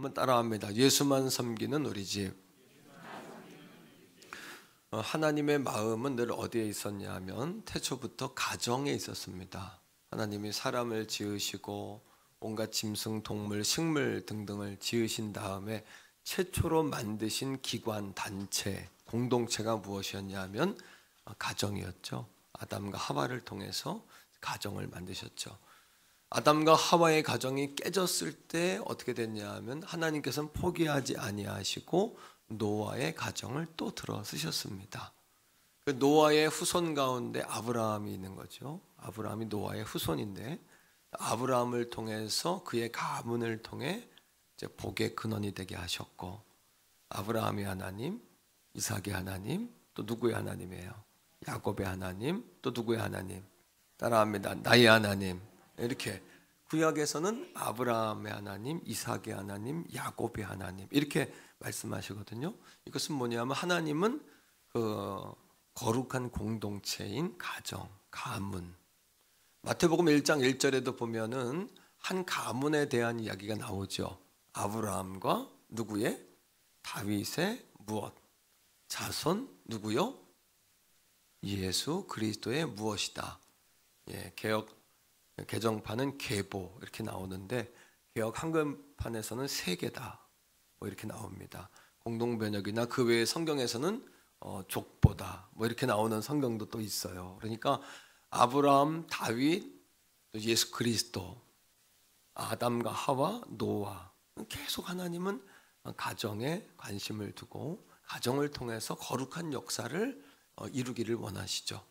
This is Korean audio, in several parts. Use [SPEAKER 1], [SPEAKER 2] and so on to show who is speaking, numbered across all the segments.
[SPEAKER 1] 한번 따라합니다. 예수만 섬기는 우리 집. 하나님의 마음은 늘 어디에 있었냐 하면 태초부터 가정에 있었습니다. 하나님이 사람을 지으시고 온갖 짐승, 동물, 식물 등등을 지으신 다음에 최초로 만드신 기관, 단체, 공동체가 무엇이었냐 하면 가정이었죠. 아담과 하와를 통해서 가정을 만드셨죠. 아담과 하와의 가정이 깨졌을 때 어떻게 됐냐 하면 하나님께서는 포기하지 아니하시고 노아의 가정을 또 들어 쓰셨습니다. 그 노아의 후손 가운데 아브라함이 있는 거죠. 아브라함이 노아의 후손인데 아브라함을 통해서 그의 가문을 통해 이제 복의 근원이 되게 하셨고, 아브라함의 하나님, 이삭의 하나님, 또 누구의 하나님이에요? 야곱의 하나님, 또 누구의 하나님? 따라합니다. 나의 하나님. 이렇게 구약에서는 아브라함의 하나님, 이삭의 하나님, 야곱의 하나님 이렇게 말씀하시거든요. 이것은 뭐냐면 하나님은 그 거룩한 공동체인 가정, 가문. 마태복음 1장 1절에도 보면은 한 가문에 대한 이야기가 나오죠. 아브라함과 누구의? 다윗의 무엇? 자손 누구요? 예수 그리스도의 무엇이다. 예, 개역 개정판은 계보 이렇게 나오는데 개역 한글판에서는 세계다 뭐 이렇게 나옵니다. 공동번역이나 그 외의 성경에서는 족보다 뭐 이렇게 나오는 성경도 또 있어요. 그러니까 아브라함, 다윗, 예수 그리스도, 아담과 하와, 노아 계속 하나님은 가정에 관심을 두고 가정을 통해서 거룩한 역사를 이루기를 원하시죠.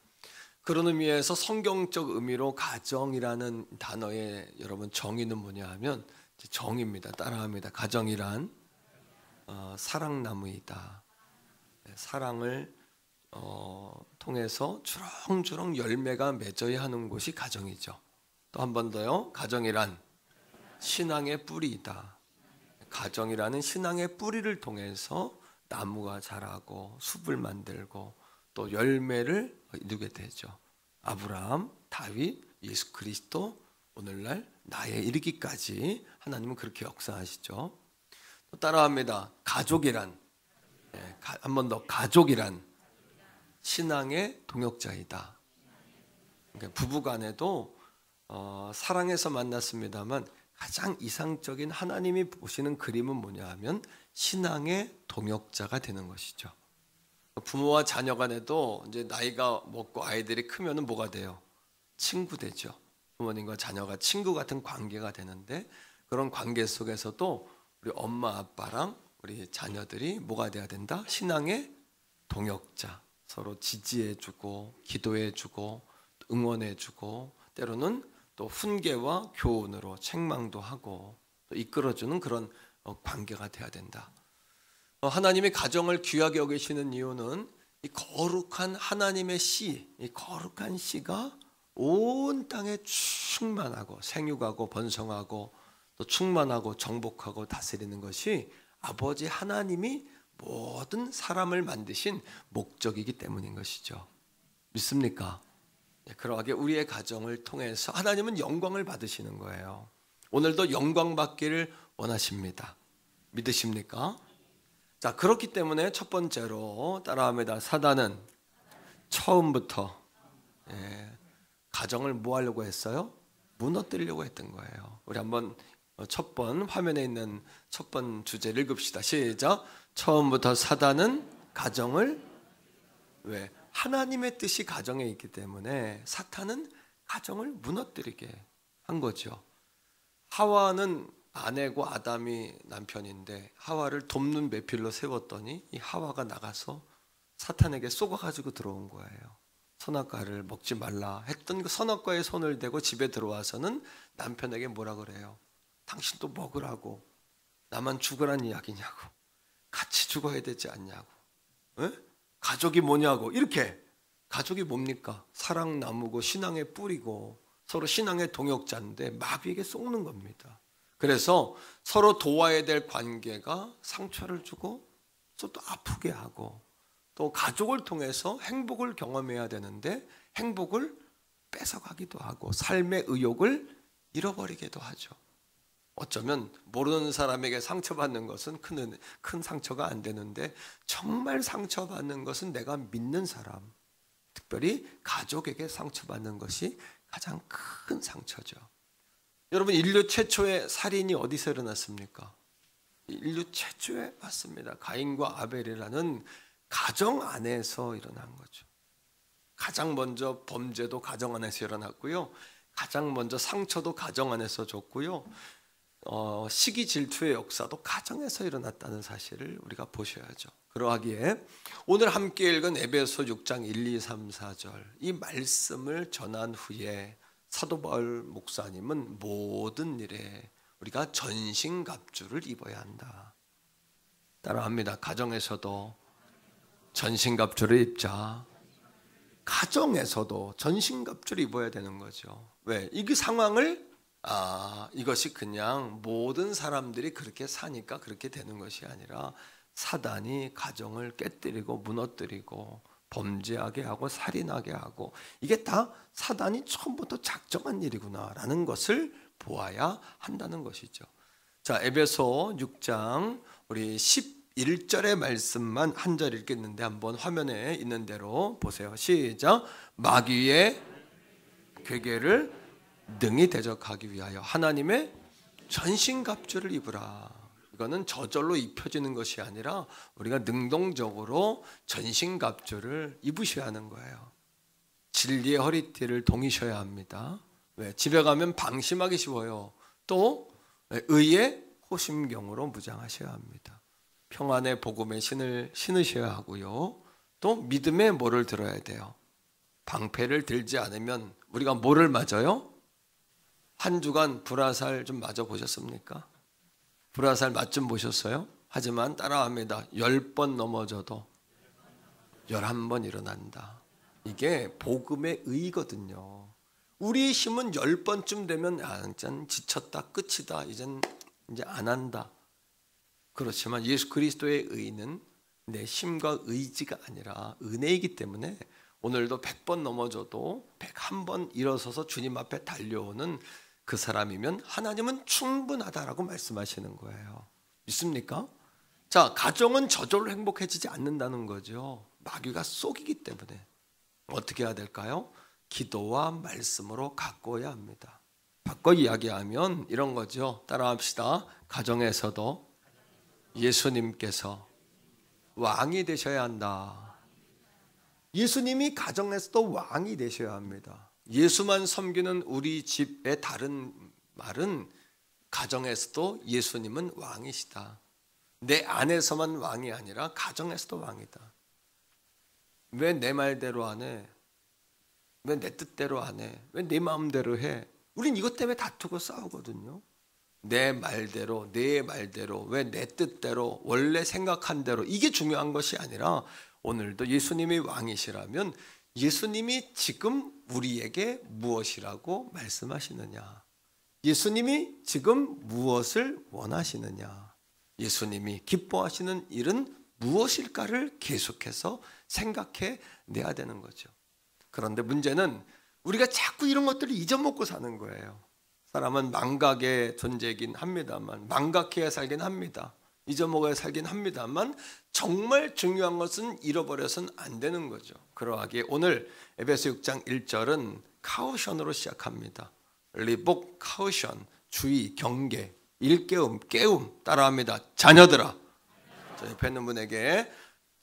[SPEAKER 1] 그런 의미에서 성경적 의미로 가정이라는 단어의 여러분 정의는 뭐냐 하면 정의입니다. 따라합니다. 가정이란 사랑나무이다. 사랑을 통해서 주렁주렁 열매가 맺어야 하는 곳이 가정이죠. 또 한 번 더요. 가정이란 신앙의 뿌리이다. 가정이라는 신앙의 뿌리를 통해서 나무가 자라고 숲을 만들고 또 열매를 이루게 되죠. 아브라함, 다윗, 예수 그리스도, 오늘날 나에 이르기까지 하나님은 그렇게 역사하시죠. 또 따라합니다. 가족이란 한 번 더 가족이란 신앙의 동역자이다. 그러니까 부부간에도 사랑해서 만났습니다만 가장 이상적인 하나님이 보시는 그림은 뭐냐 하면 신앙의 동역자가 되는 것이죠. 부모와 자녀 간에도 이제 나이가 먹고 아이들이 크면은 뭐가 돼요? 친구 되죠. 부모님과 자녀가 친구 같은 관계가 되는데 그런 관계 속에서도 우리 엄마 아빠랑 우리 자녀들이 뭐가 돼야 된다? 신앙의 동역자. 서로 지지해주고 기도해주고 응원해주고 때로는 또 훈계와 교훈으로 책망도 하고 또 이끌어주는 그런 관계가 돼야 된다. 하나님의 가정을 귀하게 여기시는 이유는 이 거룩한 하나님의 씨, 이 거룩한 씨가 온 땅에 충만하고 생육하고 번성하고 또 충만하고 정복하고 다스리는 것이 아버지 하나님이 모든 사람을 만드신 목적이기 때문인 것이죠. 믿습니까? 그러하게 우리의 가정을 통해서 하나님은 영광을 받으시는 거예요. 오늘도 영광 받기를 원하십니다. 믿으십니까? 자, 그렇기 때문에 첫 번째로 따라합니다. 사단은 처음부터 가정을 뭐 하려고 했어요? 무너뜨리려고 했던 거예요. 우리 한번 첫 번 화면에 있는 첫 번 주제를 읽읍시다. 시작. 처음부터 사단은 가정을 왜? 하나님의 뜻이 가정에 있기 때문에 사탄은 가정을 무너뜨리게 한 거죠. 하와는 아내고 아담이 남편인데 하와를 돕는 매필로 세웠더니 이 하와가 나가서 사탄에게 쏘아가지고 들어온 거예요. 선악과를 먹지 말라 했던 그 선악과에 손을 대고 집에 들어와서는 남편에게 뭐라 그래요? 당신도 먹으라고 나만 죽으란 이야기냐고 같이 죽어야 되지 않냐고 에? 가족이 뭐냐고 이렇게 가족이 뭡니까? 사랑나무고 신앙의 뿌리고 서로 신앙의 동역자인데 마귀에게 속는 겁니다. 그래서 서로 도와야 될 관계가 상처를 주고 또 아프게 하고 또 가족을 통해서 행복을 경험해야 되는데 행복을 뺏어가기도 하고 삶의 의욕을 잃어버리기도 하죠. 어쩌면 모르는 사람에게 상처받는 것은 큰 상처가 안 되는데 정말 상처받는 것은 내가 믿는 사람, 특별히 가족에게 상처받는 것이 가장 큰 상처죠. 여러분, 인류 최초의 살인이 어디서 일어났습니까? 인류 최초에 맞습니다. 가인과 아벨이라는 가정 안에서 일어난 거죠. 가장 먼저 범죄도 가정 안에서 일어났고요. 가장 먼저 상처도 가정 안에서 줬고요. 시기 질투의 역사도 가정에서 일어났다는 사실을 우리가 보셔야죠. 그러하기에 오늘 함께 읽은 에베소 6장 1, 2, 3, 4절 이 말씀을 전한 후에 사도 바울 목사님은 모든 일에 우리가 전신갑주를 입어야 한다. 따라합니다. 가정에서도 전신갑주를 입자. 가정에서도 전신갑주를 입어야 되는 거죠. 왜? 이 상황을 이것이 그냥 모든 사람들이 그렇게 사니까 그렇게 되는 것이 아니라 사단이 가정을 깨뜨리고 무너뜨리고 범죄하게 하고 살인하게 하고 이게 다 사단이 처음부터 작정한 일이구나라는 것을 보아야 한다는 것이죠. 자, 에베소 6장 우리 11절의 말씀만 한 절 읽겠는데 한번 화면에 있는 대로 보세요. 시작. 마귀의 괴계를 능히 대적하기 위하여 하나님의 전신갑주를 입으라. 이거는 저절로 입혀지는 것이 아니라 우리가 능동적으로 전신갑주를 입으셔야 하는 거예요. 진리의 허리띠를 동이셔야 합니다. 왜? 집에 가면 방심하기 쉬워요. 또 의의 호심경으로 무장하셔야 합니다. 평안의 복음의 신을 신으셔야 하고요. 또 믿음의 뭐를 들어야 돼요? 방패를 들지 않으면 우리가 뭐를 맞아요? 한 주간 불화살 좀 맞아 보셨습니까? 불화살 맛 좀 보셨어요? 하지만 따라합니다. 10번 넘어져도 11번 일어난다. 이게 복음의 의거든요. 우리의 힘은 10번쯤 되면 이젠 지쳤다, 끝이다, 이제 안 한다. 그렇지만 예수 그리스도의 의는 내 힘과 의지가 아니라 은혜이기 때문에 오늘도 100번 넘어져도 101번 일어서서 주님 앞에 달려오는 그 사람이면 하나님은 충분하다라고 말씀하시는 거예요. 믿습니까? 자, 가정은 저절로 행복해지지 않는다는 거죠. 마귀가 속이기 때문에 어떻게 해야 될까요? 기도와 말씀으로 가꿔야 합니다. 바꿔 이야기하면 이런 거죠. 따라합시다. 가정에서도 예수님께서 왕이 되셔야 한다. 예수님이 가정에서도 왕이 되셔야 합니다. 예수만 섬기는 우리 집의 다른 말은 가정에서도 예수님은 왕이시다. 내 안에서만 왕이 아니라 가정에서도 왕이다. 왜 내 말대로 안 해? 왜 내 뜻대로 안 해? 왜 내 마음대로 해? 우린 이것 때문에 다투고 싸우거든요. 내 말대로, 내 말대로, 왜 내 뜻대로, 원래 생각한 대로 이게 중요한 것이 아니라 오늘도 예수님이 왕이시라면 예수님이 지금 우리에게 무엇이라고 말씀하시느냐? 예수님이 지금 무엇을 원하시느냐? 예수님이 기뻐하시는 일은 무엇일까를 계속해서 생각해 내야 되는 거죠. 그런데 문제는 우리가 자꾸 이런 것들을 잊어먹고 사는 거예요. 사람은 망각의 존재이긴 합니다만, 망각해야 살긴 합니다. 잊어먹어야 살긴 합니다만 정말 중요한 것은 잃어버려서는 안 되는 거죠. 그러하기에 오늘 에베소 6장 1절은 카우션으로 시작합니다. 리복 카우션, 주의, 경계, 일깨움, 깨움. 따라합니다. 자녀들아. 자, 옆에 있는 분에게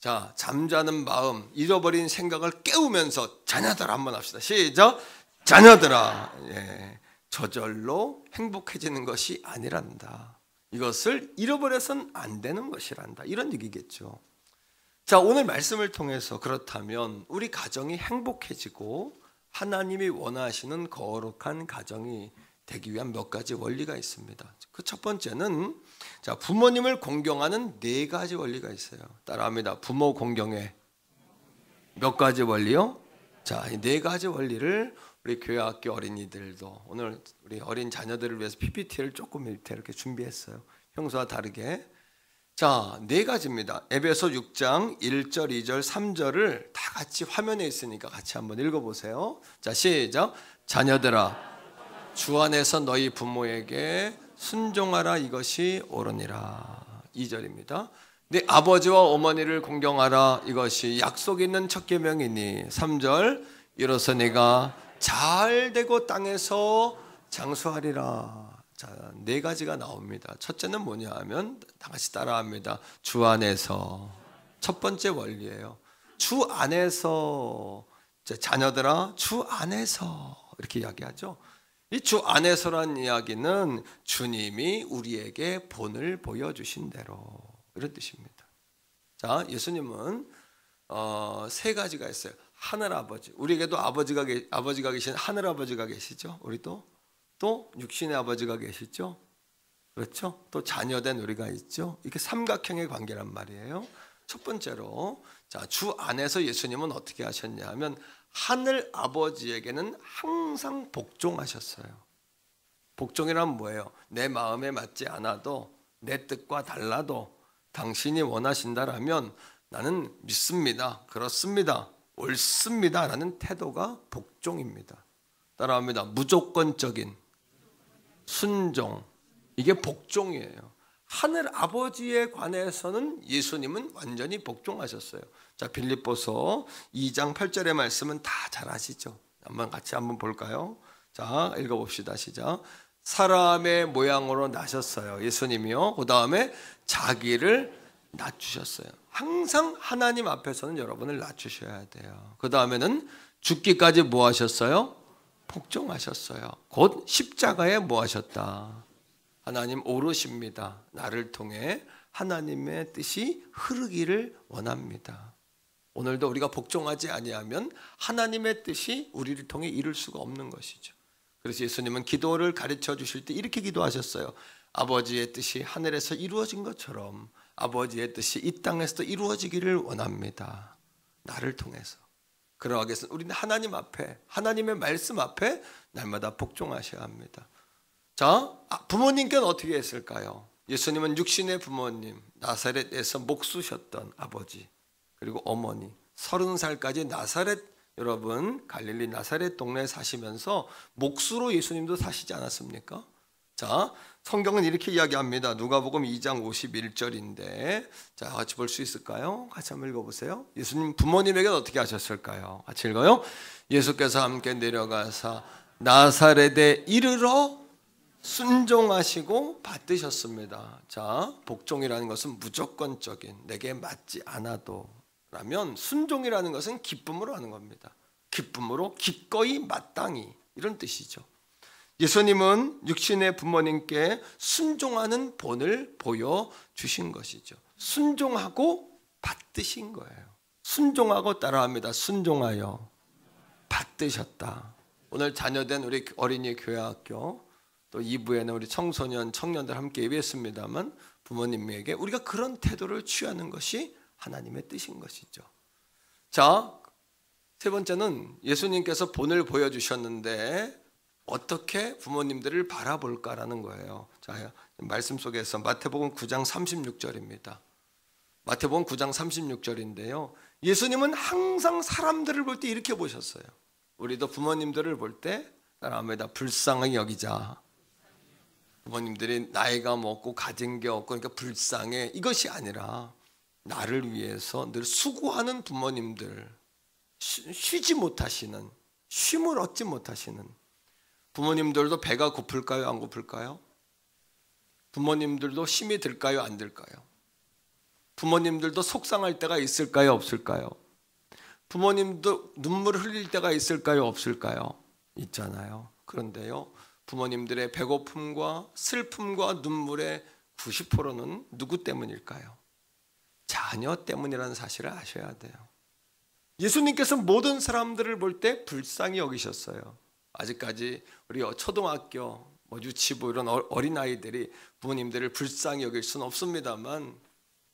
[SPEAKER 1] 자, 잠자는 마음, 잃어버린 생각을 깨우면서 자녀들아 한번 합시다. 시작. 자녀들아. 예, 저절로 행복해지는 것이 아니란다. 이것을 잃어버려서는 안 되는 것이란다. 이런 얘기겠죠. 자, 오늘 말씀을 통해서 그렇다면 우리 가정이 행복해지고 하나님이 원하시는 거룩한 가정이 되기 위한 몇 가지 원리가 있습니다. 그 첫 번째는 자, 부모님을 공경하는 4가지 원리가 있어요. 따라합니다. 부모 공경에 몇 가지 원리요? 자, 이 4가지 원리를 우리 교회학교 어린이들도 오늘 우리 어린 자녀들을 위해서 PPT를 조금 이렇게 준비했어요. 평소와 다르게. 자, 4가지입니다. 에베소 6장 1절, 2절, 3절을 다 같이 화면에 있으니까 같이 한번 읽어보세요. 자, 시작. 자녀들아, 주 안에서 너희 부모에게 순종하라 이것이 옳으니라. 2절입니다. 네 아버지와 어머니를 공경하라 이것이 약속 있는 첫 계명이니. 3절 이로써 네가 잘 되고 땅에서 장수하리라. 자, 네 가지가 나옵니다. 첫째는 뭐냐 하면 다 같이 따라합니다. 주 안에서. 첫 번째 원리예요. 주 안에서. 자녀들아 주 안에서 이렇게 이야기하죠. 이 주 안에서란 이야기는 주님이 우리에게 본을 보여주신 대로 이런 뜻입니다. 자, 예수님은 세 가지가 있어요. 하늘아버지, 우리에게도 아버지가 계신 하늘아버지가 계시죠. 우리도 또 육신의 아버지가 계시죠. 그렇죠. 또 자녀된 우리가 있죠. 이렇게 삼각형의 관계란 말이에요. 첫 번째로 자, 주 안에서 예수님은 어떻게 하셨냐 하면 하늘 아버지에게는 항상 복종하셨어요. 복종이란 뭐예요? 내 마음에 맞지 않아도 내 뜻과 달라도 당신이 원하신다라면 나는 믿습니다. 그렇습니다. 옳습니다. 라는 태도가 복종입니다. 따라합니다. 무조건적인 순종. 이게 복종이에요. 하늘 아버지에 관해서는 예수님은 완전히 복종하셨어요. 자, 빌립보서 2장 8절의 말씀은 다 잘 아시죠? 같이 한번 볼까요? 자, 읽어봅시다. 시작. 사람의 모양으로 나셨어요. 예수님이요. 그 다음에 자기를 낮추셨어요. 항상 하나님 앞에서는 여러분을 낮추셔야 돼요. 그 다음에는 죽기까지 뭐 하셨어요? 복종하셨어요. 곧 십자가에 뭐 하셨다? 하나님 오르십니다. 나를 통해 하나님의 뜻이 흐르기를 원합니다. 오늘도 우리가 복종하지 아니하면 하나님의 뜻이 우리를 통해 이룰 수가 없는 것이죠. 그래서 예수님은 기도를 가르쳐 주실 때 이렇게 기도하셨어요. 아버지의 뜻이 하늘에서 이루어진 것처럼 아버지의 뜻이 이 땅에서도 이루어지기를 원합니다. 나를 통해서. 그러하기 위해서 우리는 하나님 앞에, 하나님의 말씀 앞에 날마다 복종하셔야 합니다. 자, 부모님께는 어떻게 했을까요? 예수님은 육신의 부모님, 나사렛에서 목수셨던 아버지, 그리고 어머니, 30살까지 나사렛, 여러분 갈릴리 나사렛 동네에 사시면서 목수로 예수님도 사시지 않았습니까? 자, 성경은 이렇게 이야기합니다. 누가복음 2장 51절인데 자, 같이 볼 수 있을까요? 같이 한번 읽어보세요. 예수님 부모님에게는 어떻게 하셨을까요? 같이 읽어요. 예수께서 함께 내려가사 나사렛에 이르러 순종하시고 받드셨습니다. 자, 복종이라는 것은 무조건적인, 내게 맞지 않아도 라면, 순종이라는 것은 기쁨으로 하는 겁니다. 기쁨으로 기꺼이 마땅히, 이런 뜻이죠. 예수님은 육신의 부모님께 순종하는 본을 보여주신 것이죠. 순종하고 받드신 거예요. 순종하고 따라합니다. 순종하여 받드셨다. 오늘 자녀된 우리 어린이 교회학교 또 2부에는 우리 청소년, 청년들 함께 예배했습니다만 부모님에게 우리가 그런 태도를 취하는 것이 하나님의 뜻인 것이죠. 자, 세 번째는 예수님께서 본을 보여주셨는데 어떻게 부모님들을 바라볼까라는 거예요. 자, 말씀 속에서 마태복음 9장 36절입니다. 마태복음 9장 36절인데요. 예수님은 항상 사람들을 볼 때 이렇게 보셨어요. 우리도 부모님들을 볼 때 따라합니다. 불쌍히 여기자. 부모님들이 나이가 먹고 가진 게 없고 그러니까 불쌍해. 이것이 아니라 나를 위해서 늘 수고하는 부모님들, 쉬지 못하시는, 쉼을 얻지 못하시는 부모님들도 배가 고플까요? 안 고플까요? 부모님들도 힘이 들까요? 안 들까요? 부모님들도 속상할 때가 있을까요? 없을까요? 부모님도 눈물을 흘릴 때가 있을까요? 없을까요? 있잖아요. 그런데요, 부모님들의 배고픔과 슬픔과 눈물의 90%는 누구 때문일까요? 자녀 때문이라는 사실을 아셔야 돼요. 예수님께서 모든 사람들을 볼 때 불쌍히 여기셨어요. 아직까지 우리 초등학교, 유치부 이런 어린아이들이 부모님들을 불쌍히 여길 수는 없습니다만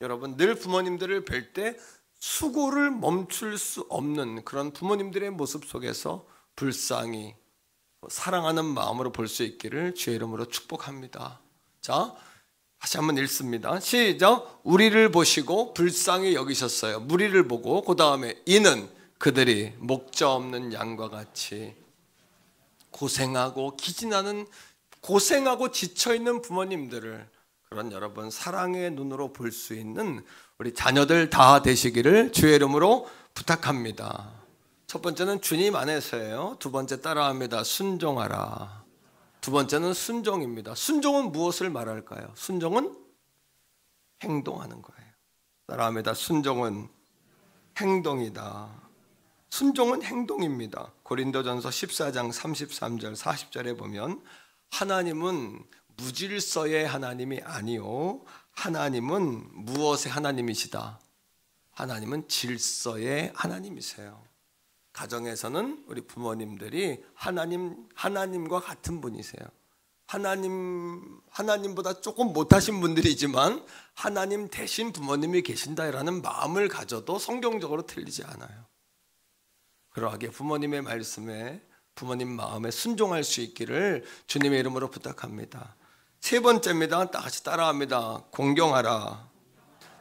[SPEAKER 1] 여러분 늘 부모님들을 뵐 때 수고를 멈출 수 없는 그런 부모님들의 모습 속에서 불쌍히 사랑하는 마음으로 볼 수 있기를 주의 이름으로 축복합니다. 자, 다시 한번 읽습니다. 시작. 우리를 보시고 불쌍히 여기셨어요. 무리를 보고 그 다음에 이는 그들이 목자 없는 양과 같이 고생하고 기진하는 고생하고 지쳐있는 부모님들을 그런 여러분 사랑의 눈으로 볼 수 있는 우리 자녀들 다 되시기를 주의 이름으로 부탁합니다. 첫 번째는 주님 안에서예요. 두 번째 따라합니다. 순종하라. 두 번째는 순종입니다. 순종은 무엇을 말할까요? 순종은 행동하는 거예요. 따라합니다. 순종은 행동이다. 순종은 행동입니다. 고린도전서 14장 33절 40절에 보면 하나님은 무질서의 하나님이 아니요 하나님은 무엇의 하나님이시다? 하나님은 질서의 하나님이세요. 가정에서는 우리 부모님들이 하나님과 같은 분이세요. 하나님보다 조금 못하신 분들이지만 하나님 대신 부모님이 계신다라는 마음을 가져도 성경적으로 틀리지 않아요. 그러하게 부모님의 말씀에 부모님 마음에 순종할 수 있기를 주님의 이름으로 부탁합니다. 세 번째입니다. 다 같이 따라합니다. 공경하라.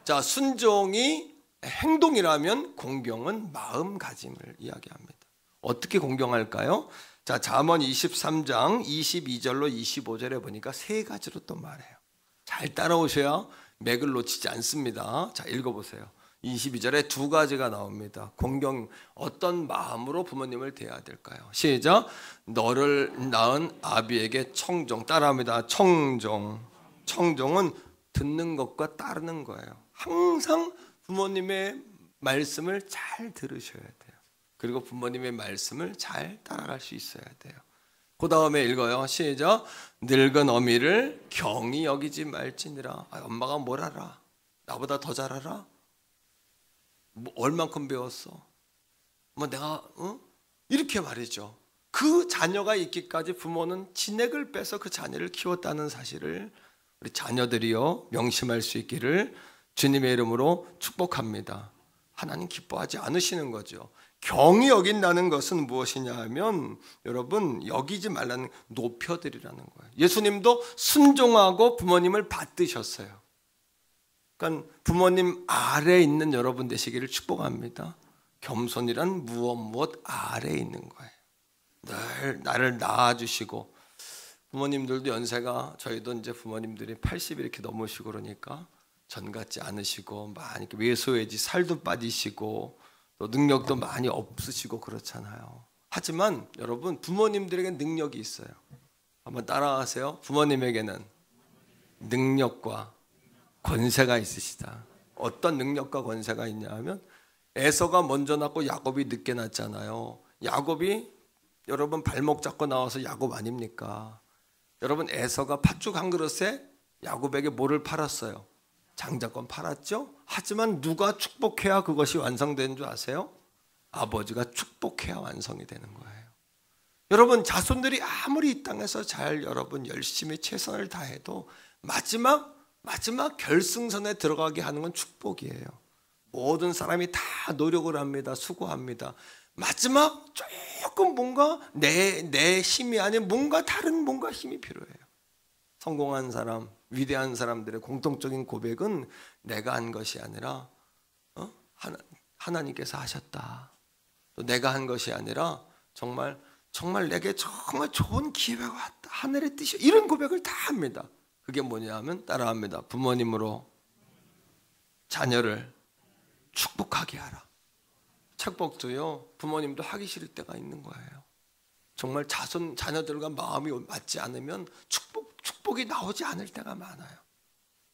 [SPEAKER 1] 자, 순종이 행동이라면 공경은 마음가짐을 이야기합니다. 어떻게 공경할까요? 자, 잠언 23장 22절로 25절에 보니까 세 가지로 또 말해요. 잘 따라오셔야 맥을 놓치지 않습니다. 자, 읽어보세요. 22절에 두 가지가 나옵니다. 공경, 어떤 마음으로 부모님을 대해야 될까요? 시작. 너를 낳은 아비에게 청종. 따라합니다. 청종. 청종은 듣는 것과 따르는 거예요. 항상 부모님의 말씀을 잘 들으셔야 돼요. 그리고 부모님의 말씀을 잘 따라갈 수 있어야 돼요. 그 다음에 읽어요. 시작. 늙은 어미를 경히 여기지 말지니라. 엄마가 뭘 알아? 나보다 더 잘 알아? 뭐 얼만큼 배웠어? 뭐 내가 이렇게 말이죠. 그 자녀가 있기까지 부모는 진액을 빼서 그 자녀를 키웠다는 사실을 우리 자녀들이요 명심할 수 있기를 주님의 이름으로 축복합니다. 하나님 기뻐하지 않으시는 거죠. 경히 여긴다는 것은 무엇이냐 하면 여러분 여기지 말라는, 높여드리라는 거예요. 예수님도 순종하고 부모님을 받드셨어요. 그러니까 부모님 아래에 있는 여러분 되시기를 축복합니다. 겸손이란 무엇 아래에 있는 거예요. 늘 나를 낳아주시고, 부모님들도 연세가, 저희도 이제 부모님들이 80 이렇게 넘으시고 그러니까 전 같지 않으시고 많이 왜소해지 살도 빠지시고 또 능력도 많이 없으시고 그렇잖아요. 하지만 여러분 부모님들에게 능력이 있어요. 한번 따라하세요. 부모님에게는 능력과 권세가 있으시다. 어떤 능력과 권세가 있냐 하면 에서가 먼저 낳고 야곱이 늦게 낳잖아요. 야곱이 여러분 발목 잡고 나와서 야곱 아닙니까? 여러분 에서가 팥죽 한 그릇에 야곱에게 뭐를 팔았어요? 장자권 팔았죠? 하지만 누가 축복해야 그것이 완성되는 줄 아세요? 아버지가 축복해야 완성이 되는 거예요. 여러분 자손들이 아무리 이 땅에서 잘 여러분 열심히 최선을 다해도 마지막 결승선에 들어가게 하는 건 축복이에요. 모든 사람이 다 노력을 합니다. 수고합니다. 마지막 조금 뭔가 내 힘이 아닌 뭔가 다른 뭔가 힘이 필요해요. 성공한 사람, 위대한 사람들의 공통적인 고백은 내가 한 것이 아니라 하나님께서 하셨다. 또 내가 한 것이 아니라 정말 내게 정말 좋은 기회가 왔다. 하늘의 뜻이, 이런 고백을 다 합니다. 그게 뭐냐 하면 따라합니다. 부모님으로 자녀를 축복하게 하라. 축복도요 부모님도 하기 싫을 때가 있는 거예요. 정말 자녀들과 마음이 맞지 않으면 축복이 나오지 않을 때가 많아요.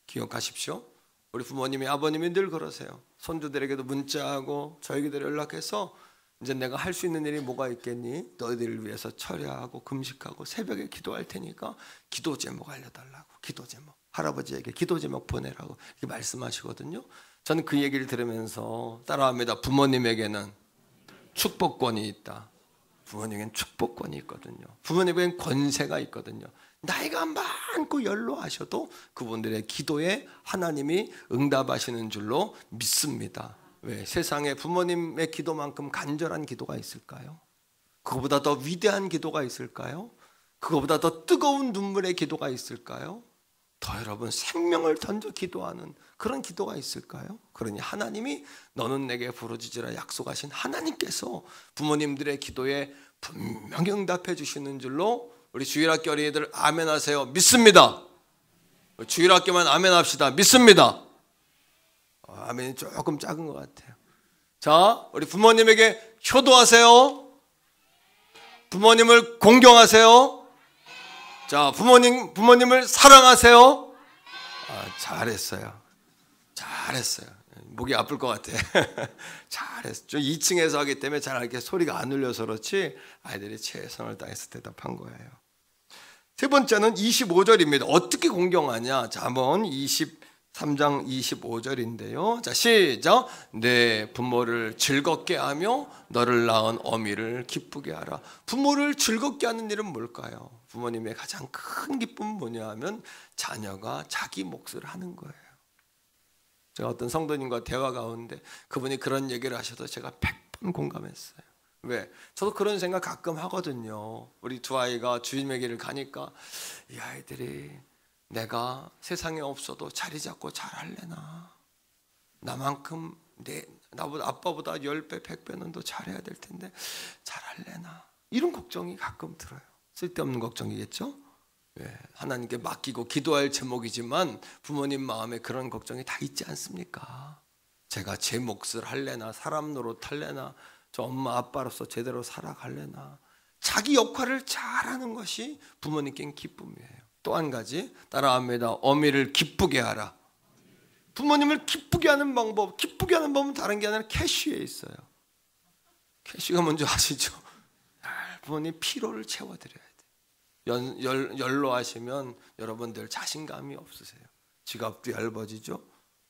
[SPEAKER 1] 기억하십시오. 우리 부모님이 아버님이 늘 그러세요. 손주들에게도 문자하고 저에게도 연락해서 이제 내가 할 수 있는 일이 뭐가 있겠니? 너희들을 위해서 철야하고 금식하고 새벽에 기도할 테니까 기도 제목 알려달라고, 기도 제목, 할아버지에게 기도 제목 보내라고 이렇게 말씀하시거든요. 저는 그 얘기를 들으면서 따라합니다. 부모님에게는 축복권이 있다. 부모님에게는 축복권이 있거든요. 부모님에게는 권세가 있거든요. 나이가 많고 연로하셔도 그분들의 기도에 하나님이 응답하시는 줄로 믿습니다. 왜? 세상에 부모님의 기도만큼 간절한 기도가 있을까요? 그거보다 더 위대한 기도가 있을까요? 그거보다 더 뜨거운 눈물의 기도가 있을까요? 더 여러분 생명을 던져 기도하는 그런 기도가 있을까요? 그러니 하나님이 너는 내게 부르짖으라 약속하신 하나님께서 부모님들의 기도에 분명히 응답해 주시는 줄로 우리 주일학교 어린이들 아멘 하세요. 믿습니다. 주일학교만 아멘 합시다. 믿습니다. 아멘이 조금 작은 것 같아요. 자, 우리 부모님에게 효도하세요. 부모님을 공경하세요. 자, 부모님을 사랑하세요. 잘했어요. 목이 아플 것 같아. 잘했어. 좀 2층에서 하기 때문에 잘 이렇게 소리가 안 울려서 그렇지 아이들이 최선을 다해서 대답한 거예요. 세 번째는 25절입니다. 어떻게 공경하냐? 자, 한번 23장 25절인데요. 자, 시작. 내 부모를 즐겁게 하며 너를 낳은 어미를 기쁘게 하라. 부모를 즐겁게 하는 일은 뭘까요? 부모님의 가장 큰 기쁨은 뭐냐 하면 자녀가 자기 몫을 하는 거예요. 제가 어떤 성도님과 대화 가운데 그분이 그런 얘기를 하셔도 제가 100번 공감했어요. 왜? 저도 그런 생각 가끔 하거든요. 우리 두 아이가 주일의 길을 가니까 이 아이들이 내가 세상에 없어도 자리 잡고 잘할래나? 나만큼 나보다 아빠보다 10배, 100배는 더 잘해야 될 텐데 잘할래나? 이런 걱정이 가끔 들어요. 쓸데없는 걱정이겠죠? 하나님께 맡기고 기도할 제목이지만 부모님 마음에 그런 걱정이 다 있지 않습니까? 제가 제 몫을 할래나? 사람 노릇할래나? 저 엄마 아빠로서 제대로 살아갈래나? 자기 역할을 잘하는 것이 부모님께는 기쁨이에요. 또 한 가지 따라합니다. 어미를 기쁘게 하라. 부모님을 기쁘게 하는 방법, 기쁘게 하는 법은 다른 게 아니라 캐시에 있어요. 캐시가 뭔지 아시죠? 부모님 피로를 채워드려야 돼요. 연로하시면 여러분들 자신감이 없으세요. 지갑도 얇아지죠.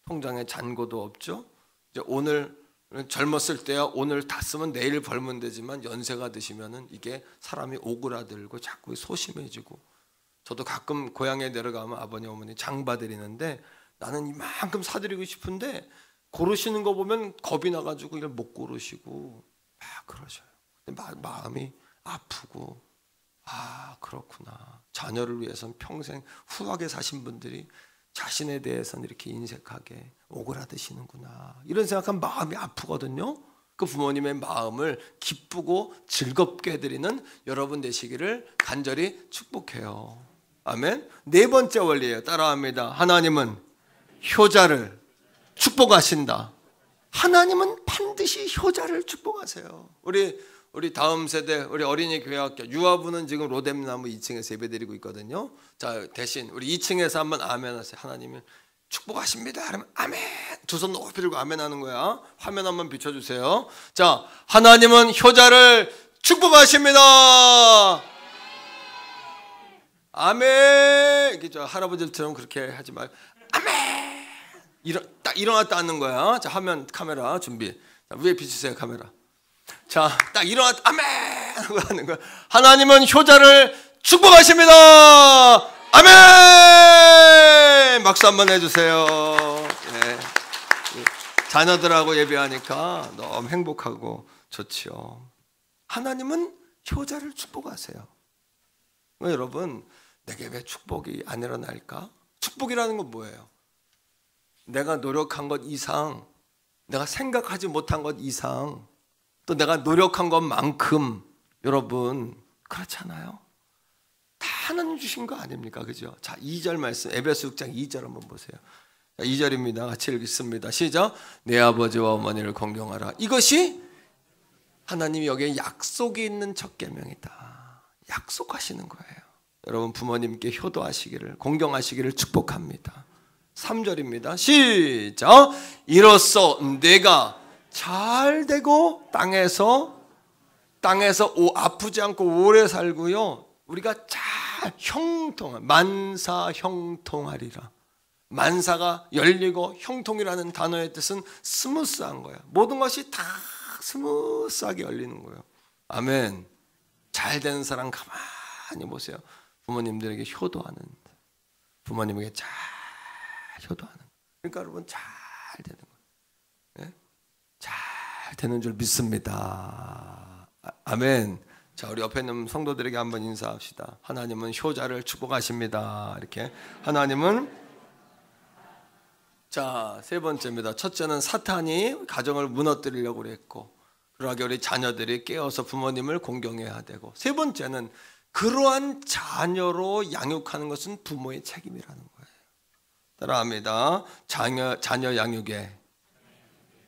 [SPEAKER 1] 통장에 잔고도 없죠. 이제 오늘 젊었을 때야 오늘 다 쓰면 내일 벌면 되지만 연세가 드시면은 이게 사람이 오그라들고 자꾸 소심해지고. 저도 가끔 고향에 내려가면 아버님 어머니 장봐 드리는데 나는 이만큼 사드리고 싶은데 고르시는 거 보면 겁이 나가지고 이걸 못 고르시고 막 그러셔요. 근데 마음이 아프고 그렇구나. 자녀를 위해서는 평생 후하게 사신 분들이 자신에 대해서는 이렇게 인색하게 오그라드시는구나. 이런 생각하면 마음이 아프거든요. 그 부모님의 마음을 기쁘고 즐겁게 해드리는 여러분 되시기를 간절히 축복해요. 아멘. 네 번째 원리예요. 따라합니다. 하나님은 효자를 축복하신다. 하나님은 반드시 효자를 축복하세요. 우리 다음 세대 우리 어린이 교회학교 유아부는 지금 로뎀나무 2층에서 예배드리고 있거든요. 자, 대신 우리 2층에서 한번 아멘 하세요. 하나님은 축복하십니다. 그러면 아멘. 두 손 높이 들고 아멘 하는 거야. 화면 한번 비춰주세요. 자, 하나님은 효자를 축복하십니다. 아멘. 이렇게 저 할아버지들처럼 그렇게 하지 말고 아멘. 딱 일어났다 앉는 거야. 자, 화면 카메라 준비. 자, 위에 비추세요 카메라. 자, 딱 일어났다 아멘 하고 하는 거야. 하나님은 효자를 축복하십니다. 아멘. 박수 한번 해주세요. 자녀들하고 예배하니까 너무 행복하고 좋지요. 하나님은 효자를 축복하세요. 여러분, 내게 왜 축복이 안 일어날까? 축복이라는 건 뭐예요? 내가 노력한 것 이상, 내가 생각하지 못한 것 이상, 또 내가 노력한 것만큼 여러분 그렇잖아요. 다 하나님 주신 거 아닙니까? 그죠? 자, 2절 말씀 에베소 6장 2절 한번 보세요. 자, 2절입니다. 같이 읽겠습니다. 시작. 내 아버지와 어머니를 공경하라. 이것이 하나님이 여기에 약속이 있는 첫 계명이다. 약속하시는 거예요. 여러분 부모님께 효도하시기를 공경하시기를 축복합니다. 3절입니다. 시작. 이로써 내가 잘 되고 땅에서 아프지 않고 오래 살고요. 우리가 잘 만사 형통하리라. 만사가 열리고 형통이라는 단어의 뜻은 스무스한 거예요. 모든 것이 다 스무스하게 열리는 거예요. 아멘. 잘 되는 사람 가만히 보세요. 부모님들에게 효도하는, 부모님에게 잘 효도하는. 그러니까 여러분 잘 되는 거예요. 잘 되는 줄 믿습니다. 아멘. 자, 우리 옆에 있는 성도들에게 한번 인사합시다. 하나님은 효자를 축복하십니다. 이렇게 하나님은 자, 세 번째입니다. 첫째는 사탄이 가정을 무너뜨리려고 그랬고, 그러하게 우리 자녀들이 깨어서 부모님을 공경해야 되고, 세 번째는 그러한 자녀로 양육하는 것은 부모의 책임이라는 거예요. 따라합니다. 자녀 양육에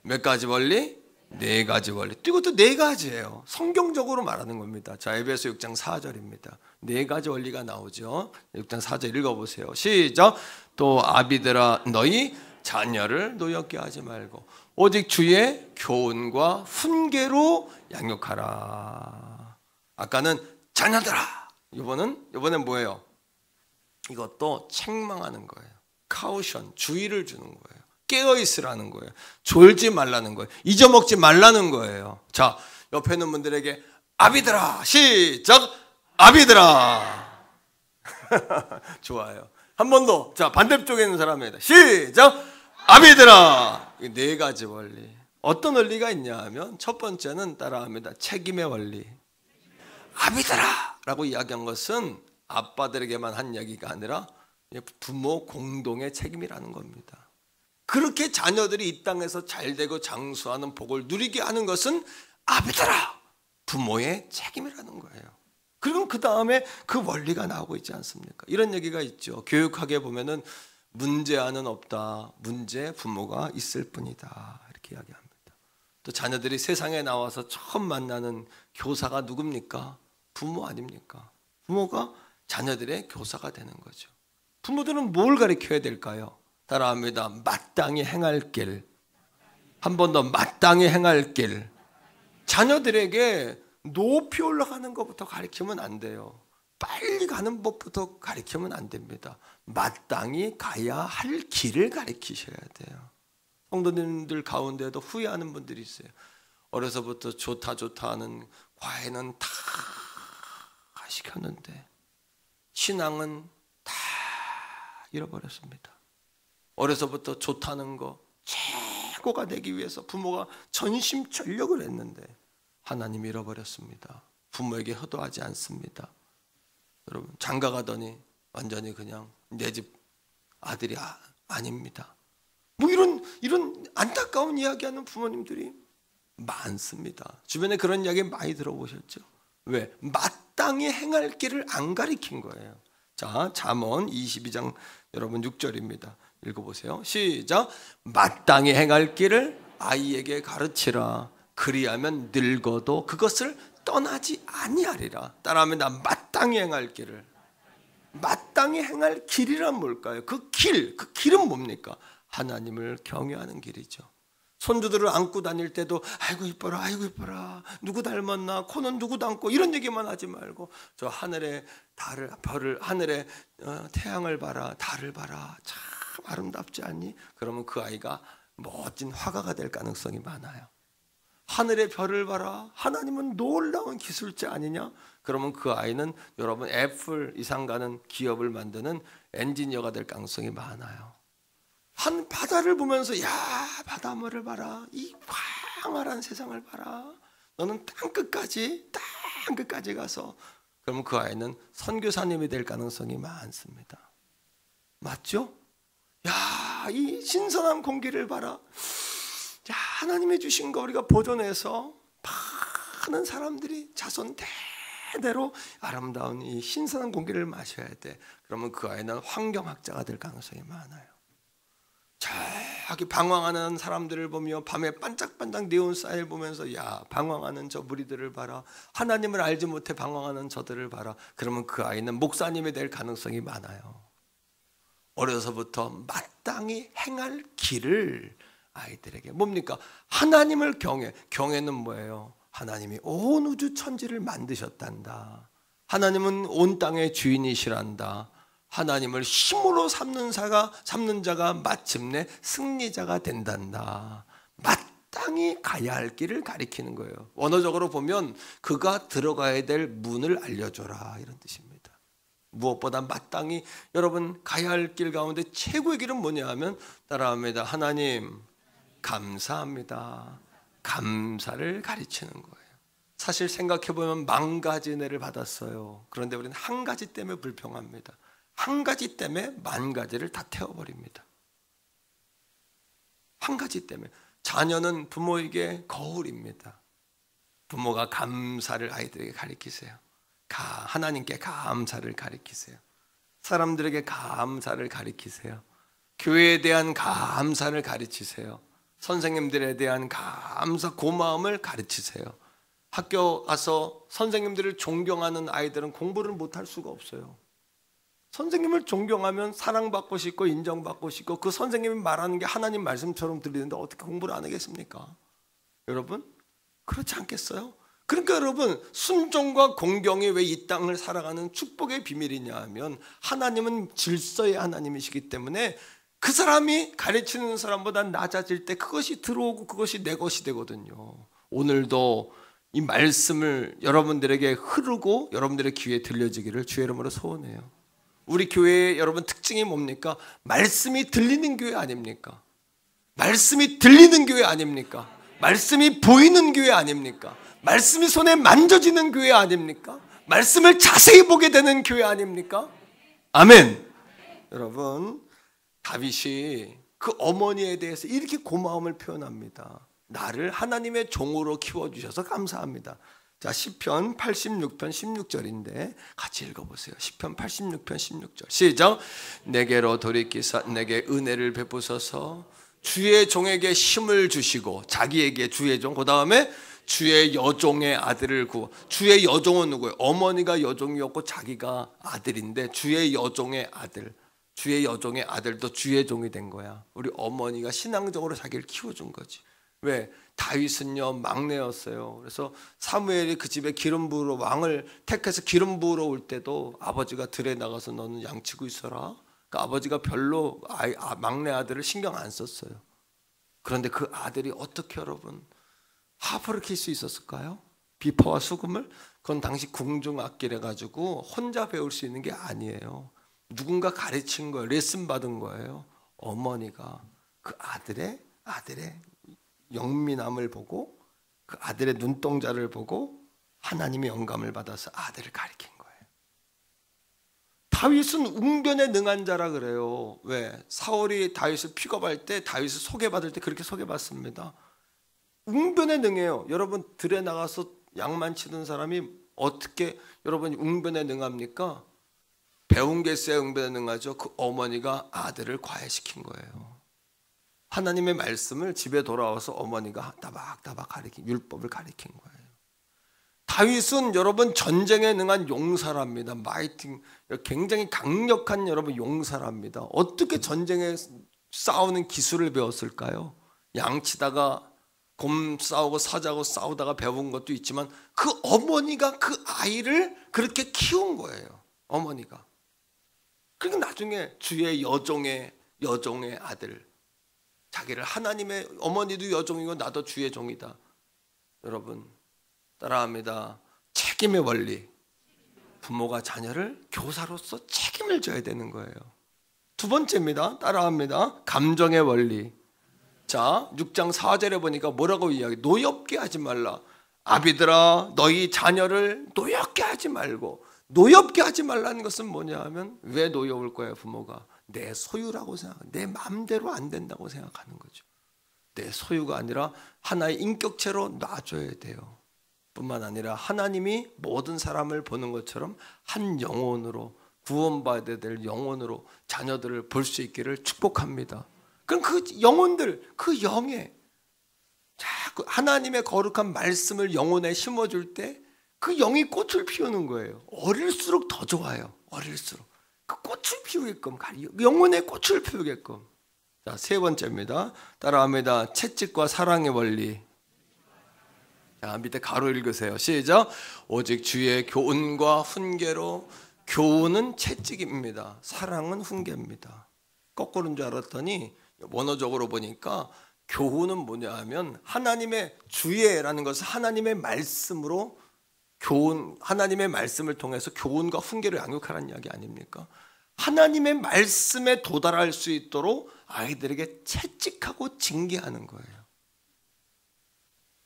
[SPEAKER 1] 몇 가지 원리? 네 가지 원리. 이것도 네 가지예요. 성경적으로 말하는 겁니다. 자, 에베소 6장 4절입니다. 네 가지 원리가 나오죠. 6장 4절 읽어보세요. 시작. 또 아비들아 너희 자녀를 노엽게 하지 말고 오직 주의 교훈과 훈계로 양육하라. 아까는 자녀들아. 이번엔 뭐예요? 이것도 책망하는 거예요. 카우션, 주의를 주는 거예요. 깨어있으라는 거예요. 졸지 말라는 거예요. 잊어먹지 말라는 거예요. 자, 옆에 있는 분들에게 아비들아, 시작, 아비들아. 좋아요. 한 번 더. 자, 반대쪽에 있는 사람입니다. 시작, 아비들아. 네 가지 원리. 어떤 원리가 있냐 하면 첫 번째는 따라합니다. 책임의 원리. 아비들아 라고 이야기한 것은 아빠들에게만 한 이야기가 아니라 부모 공동의 책임이라는 겁니다. 그렇게 자녀들이 이 땅에서 잘되고 장수하는 복을 누리게 하는 것은 아비들아 부모의 책임이라는 거예요. 그리고 그 다음에 그 원리가 나오고 있지 않습니까? 이런 얘기가 있죠. 교육학에 보면은 문제아는 없다. 문제 부모가 있을 뿐이다. 이렇게 이야기합니다. 또 자녀들이 세상에 나와서 처음 만나는 교사가 누굽니까? 부모 아닙니까? 부모가 자녀들의 교사가 되는 거죠. 부모들은 뭘 가르쳐야 될까요? 따라합니다. 마땅히 행할 길. 한 번 더 마땅히 행할 길. 자녀들에게 높이 올라가는 것부터 가르치면 안 돼요. 빨리 가는 법부터 가르치면 안 됩니다. 마땅히 가야 할 길을 가르치셔야 돼요. 성도님들 가운데도 후회하는 분들이 있어요. 어려서부터 좋다 하는 과외는 다 시켰는데 신앙은 다 잃어버렸습니다. 어려서부터 좋다는 거 최고가 되기 위해서 부모가 전심전력을 했는데 하나님 잃어버렸습니다. 부모에게 효도하지 않습니다. 여러분 장가 가더니 완전히 그냥 내 집 아들이 아닙니다. 뭐 이런 안타까운 이야기하는 부모님들이 많습니다. 주변에 그런 이야기 많이 들어보셨죠? 왜? 마땅히 행할 길을 안 가리킨 거예요. 자, 잠언 22장 여러분 6절입니다. 읽어보세요. 시작. 마땅히 행할 길을 아이에게 가르치라. 그리하면 늙어도 그것을 떠나지 아니하리라. 따라합니다. 마땅히 행할 길을. 마땅히 행할 길이란 뭘까요? 그 길은 뭡니까? 하나님을 경외하는 길이죠. 손주들을 안고 다닐 때도 아이고 이뻐라 누구 닮았나 코는 누구 닮고 이런 얘기만 하지 말고 저 하늘에 별을 하늘에 태양을 봐라 달을 봐라 참 아름답지 않니? 그러면 그 아이가 멋진 화가가 될 가능성이 많아요. 하늘의 별을 봐라 하나님은 놀라운 기술자 아니냐? 그러면 그 아이는 여러분 애플 이상 가는 기업을 만드는 엔지니어가 될 가능성이 많아요. 한 바다를 보면서 야 바닷물을 봐라 이 광활한 세상을 봐라 너는 땅 끝까지 가서 그러면 그 아이는 선교사님이 될 가능성이 많습니다. 맞죠? 야 이 신선한 공기를 봐라 야 하나님이 주신 거 우리가 보존해서 많은 사람들이 자손 대대로 아름다운 이 신선한 공기를 마셔야 돼. 그러면 그 아이는 환경학자가 될 가능성이 많아요. 저기 방황하는 사람들을 보며 밤에 반짝반짝 네온사일 보면서 야 방황하는 저 무리들을 봐라 하나님을 알지 못해 방황하는 저들을 봐라. 그러면 그 아이는 목사님이 될 가능성이 많아요. 어려서부터 마땅히 행할 길을 아이들에게 뭡니까? 하나님을 경외는 뭐예요? 하나님이 온 우주 천지를 만드셨단다. 하나님은 온 땅의 주인이시란다. 하나님을 힘으로 삼는 자가 마침내 승리자가 된단다. 마땅히 가야 할 길을 가리키는 거예요. 원어적으로 보면 그가 들어가야 될 문을 알려줘라 이런 뜻입니다. 무엇보다 마땅히 여러분 가야 할 길 가운데 최고의 길은 뭐냐 하면 따라합니다. 하나님 감사합니다. 감사를 가르치는 거예요. 사실 생각해보면 10,000가지 은혜를 받았어요. 그런데 우리는 한 가지 때문에 불평합니다. 한 가지 때문에 10,000가지를 다 태워버립니다. 한 가지 때문에. 자녀는 부모에게 거울입니다. 부모가 감사를 아이들에게 가르치세요. 하나님께 감사를 가리키세요. 사람들에게 감사를 가리키세요. 교회에 대한 감사를 가르치세요. 선생님들에 대한 감사, 고마움을 가르치세요. 학교 가서 선생님들을 존경하는 아이들은 공부를 못할 수가 없어요. 선생님을 존경하면 사랑받고 싶고 인정받고 싶고 그 선생님이 말하는 게 하나님 말씀처럼 들리는데 어떻게 공부를 안 하겠습니까? 여러분 그렇지 않겠어요? 그러니까 여러분 순종과 공경이 왜 이 땅을 살아가는 축복의 비밀이냐 하면 하나님은 질서의 하나님이시기 때문에 그 사람이 가르치는 사람보다 낮아질 때 그것이 들어오고 그것이 내 것이 되거든요. 오늘도 이 말씀을 여러분들에게 흐르고 여러분들의 귀에 들려지기를 주의 이름으로 소원해요. 우리 교회의 여러분 특징이 뭡니까? 말씀이 들리는 교회 아닙니까? 말씀이 들리는 교회 아닙니까? 말씀이 보이는 교회 아닙니까? 말씀이 손에 만져지는 교회 아닙니까? 말씀을 자세히 보게 되는 교회 아닙니까? 아멘. 여러분 다윗이 그 어머니에 대해서 이렇게 고마움을 표현합니다. 나를 하나님의 종으로 키워주셔서 감사합니다. 자, 시편 86편 16절인데 같이 읽어보세요. 시편 86편 16절 시작. 내게로 돌이키사 내게 은혜를 베푸소서. 주의 종에게 힘을 주시고 자기에게 주의 종 그 다음에 주의 여종의 아들을 구워. 주의 여종은 누구예요? 어머니가 여종이었고 자기가 아들인데 주의 여종의 아들, 주의 여종의 아들도 주의 종이 된 거야. 우리 어머니가 신앙적으로 자기를 키워준 거지. 왜? 다윗은요 막내였어요. 그래서 사무엘이 그 집에 기름 부으러 왕을 택해서 기름 부으러 올 때도 아버지가 들에 나가서 너는 양치고 있어라. 그러니까 아버지가 별로 막내 아들을 신경 안 썼어요. 그런데 그 아들이 어떻게 여러분 하프를 킬 수 있었을까요? 비파와 수금을? 그건 당시 궁중악기래 가지고 혼자 배울 수 있는 게 아니에요. 누군가 가르친 거예요. 레슨 받은 거예요. 어머니가 그 아들의 영민함을 보고 그 아들의 눈동자를 보고 하나님의 영감을 받아서 아들을 가르친 거예요. 다윗은 웅변에 능한 자라 그래요. 왜? 사울이 다윗을 픽업할 때 다윗을 소개받을 때 그렇게 소개받습니다. 웅변에 능해요. 여러분 들에 나가서 양만 치던 사람이 어떻게 여러분 웅변에 능합니까? 배운 게 있어야 웅변에 능하죠. 그 어머니가 아들을 과외시킨 거예요. 하나님의 말씀을 집에 돌아와서 어머니가 따박따박 율법을 가리킨 거예요. 다윗은 여러분 전쟁에 능한 용사랍니다. 마이팅, 굉장히 강력한 여러분 용사랍니다. 어떻게 전쟁에 싸우는 기술을 배웠을까요? 양치다가 곰 싸우고 사자고 싸우다가 배운 것도 있지만 그 어머니가 그 아이를 그렇게 키운 거예요. 어머니가. 그리고 나중에 주의 여종의 아들, 자기를 하나님의 어머니도 여종이고 나도 주의 종이다. 여러분 따라합니다. 책임의 원리. 부모가 자녀를 교사로서 책임을 져야 되는 거예요. 두 번째입니다. 따라합니다. 감정의 원리. 자, 6장 4절에 보니까 뭐라고 이야기? 노엽게 하지 말라. 아비들아 너희 자녀를 노엽게 하지 말고. 노엽게 하지 말라는 것은 뭐냐 하면 왜 노여울 거예요? 부모가 내 소유라고 생각하고 내 마음대로 안 된다고 생각하는 거죠. 내 소유가 아니라 하나의 인격체로 놔줘야 돼요. 뿐만 아니라 하나님이 모든 사람을 보는 것처럼 한 영혼으로 구원받아야 될 영혼으로 자녀들을 볼 수 있기를 축복합니다. 그럼 그 영혼들, 그 영에 자꾸 하나님의 거룩한 말씀을 영혼에 심어줄 때 그 영이 꽃을 피우는 거예요. 어릴수록 더 좋아요. 어릴수록 그 꽃을 피우게끔, 영혼의 꽃을 피우게끔. 자, 세 번째입니다. 따라합니다. 채찍과 사랑의 원리. 자, 밑에 가로 읽으세요. 시작. 오직 주의 교훈과 훈계로. 교훈은 채찍입니다. 사랑은 훈계입니다. 거꾸로인 줄 알았더니 원어적으로 보니까 교훈은 뭐냐 하면 하나님의 주의라는 것은 하나님의 말씀으로 하나님의 말씀을 통해서 교훈과 훈계를 양육하라는 이야기 아닙니까? 하나님의 말씀에 도달할 수 있도록 아이들에게 채찍하고 징계하는 거예요.